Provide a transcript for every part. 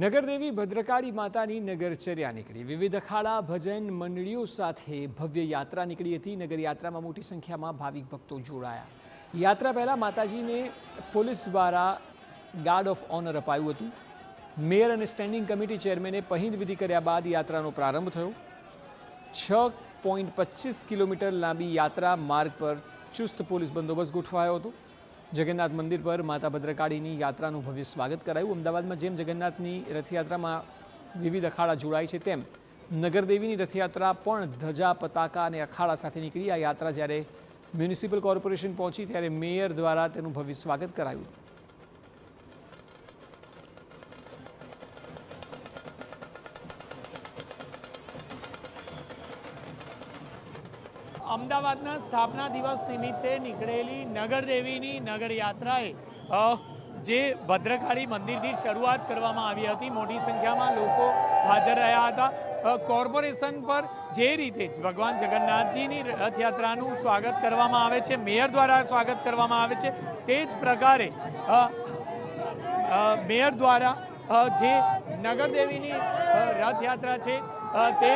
નગરદેવી ભદ્રકાળી માતાની નગરચર્યા નીકળી। વિવિધ અખાડા ભજન મંડળીઓ સાથે ભવ્ય યાત્રા નીકળી હતી। નગર યાત્રામાં મોટી સંખ્યામાં ભાવિક ભક્તો જોડાયા। યાત્રા પહેલા માતાજીને પોલીસ દ્વારા ગાર્ડ ઓફ ઓનર અપાયું હતું। મેયર અને સ્ટેન્ડિંગ કમિટી ચેરમેને પહિંદ વિધિ કર્યા બાદ યાત્રાનો પ્રારંભ થયો। 6.25 કિલોમીટર લાંબી યાત્રા માર્ગ પર ચુસ્ત પોલીસ બંદોબસ્ત ગોઠવાયો હતો। જગન્નાથ મંદિર પર માતા ભદ્રકાળીની યાત્રાનું ભવ્ય સ્વાગત કરાયું। અમદાવાદમાં જેમ જગન્નાથની રથયાત્રામાં વિવિધ અખાડા જોડાય છે તેમ નગરદેવીની રથયાત્રા પણ ધજા પતાકા અને અખાડા સાથે નીકળી। આ યાત્રા જ્યારે મ્યુનિસિપલ કોર્પોરેશન પહોંચી ત્યારે મેયર દ્વારા તેનું ભવ્ય સ્વાગત કરાયું। અમદાવાદના સ્થાપના દિવસ નિમિત્તે નીકળેલી નગરદેવીની નગરયાત્રાએ જે ભદ્રકાળી મંદિરથી શરૂઆત કરવામાં આવી હતી, મોટી સંખ્યામાં લોકો હાજર રહ્યા હતા। કોર્પોરેશન પર જે રીતે ભગવાન જગન્નાથજીની રથયાત્રાનું સ્વાગત કરવામાં આવે છે, મેયર દ્વારા સ્વાગત કરવામાં આવે છે, તે જ પ્રકારે મેયર દ્વારા જે નગરદેવીની રથયાત્રા છે તે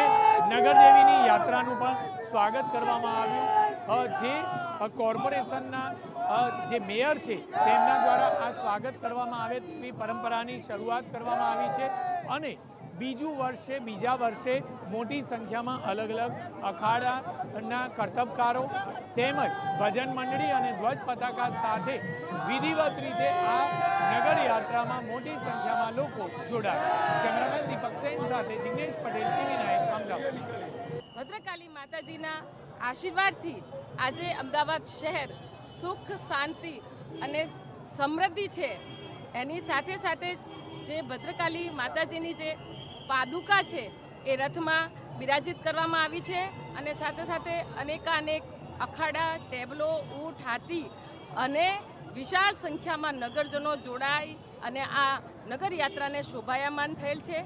નગરદેવીની યાત્રાનું પણ સ્વાગત કરવામાં આવ્યું। જે કોર્પોરેશનના જે મેયર છે તેમના દ્વારા આ સ્વાગત કરવામાં આવે તેવી પરંપરાની શરૂઆત કરવામાં આવી છે અને બીજા વર્ષે મોટી સંખ્યામાં અલગ અલગ અખાડાના કરતબકારો તેમજ ભજન મંડળી અને ધ્વજ પતાકા સાથે વિધિવત રીતે આ નગર યાત્રામાં મોટી સંખ્યામાં લોકો જોડાયા। કેમેરામેન દીપક સેન સાથે જિગ્નેશ પટેલ, ટીવી 9 અમદાવાદ। ભદ્રકાળી માતાજીના આશીર્વાદથી આજે અમદાવાદ શહેર સુખ, શાંતિ અને સમૃદ્ધિ છે। એની સાથે સાથે જે ભદ્રકાળી માતાજીની જે પાદુકા છે એ રથમાં બિરાજિત કરવામાં આવી છે અને સાથે સાથે અનેકાનેક અખાડા, ટેબલો, ઊંટ, હાથી અને વિશાળ સંખ્યામાં નગરજનો જોડાઈ અને આ નગર યાત્રાને શોભાયમાન થયેલ છે।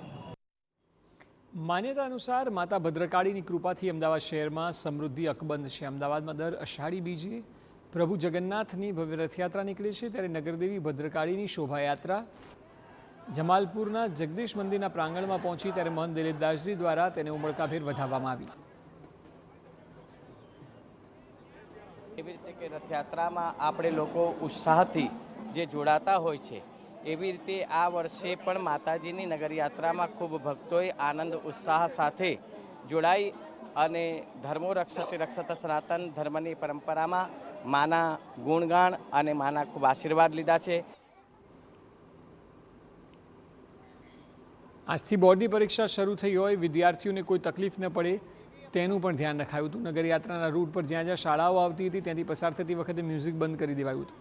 માન્યતા અનુસાર માતા ભદ્રકાળીની કૃપાથી અમદાવાદ શહેરમાં સમૃદ્ધિ અકબંધ છે। અમદાવાદમાં દર અષાઢી બીજે પ્રભુ જગન્નાથની ભવ્ય રથયાત્રા નીકળે છે ત્યારે નગરદેવી ભદ્રકાળીની શોભાયાત્રા જમાલપુરના જગદીશ મંદિરના પ્રાંગણમાં પહોંચી ત્યારે મહંત દિલીપદાસજી દ્વારા તેને ઉમળકાભેર વધાવવામાં આવી। એવી રીતે કે રથયાત્રામાં આપણે લોકો ઉત્સાહથી જે જોડાતા હોય છે એવી રીતે આ વર્ષે પણ માતાજીની નગરયાત્રામાં ખૂબ ભક્તોએ આનંદ ઉત્સાહ સાથે જોડાઈ અને ધર્મો રક્ષતે રક્ષત સનાતન ધર્મની પરંપરામાં માના ગુણગાન અને માના ખૂબ આશીર્વાદ લીધા છે। આજથી બોર્ડની પરીક્ષા શરૂ થઈ હોય, વિદ્યાર્થીઓને કોઈ તકલીફ ન પડે તેનું પણ ધ્યાન રખાયું હતું। નગરયાત્રાના રૂટ પર જ્યાં જ્યાં શાળાઓ આવતી હતી ત્યાંથી પસાર થતી વખતે મ્યુઝિક બંધ કરી દેવાયું હતું।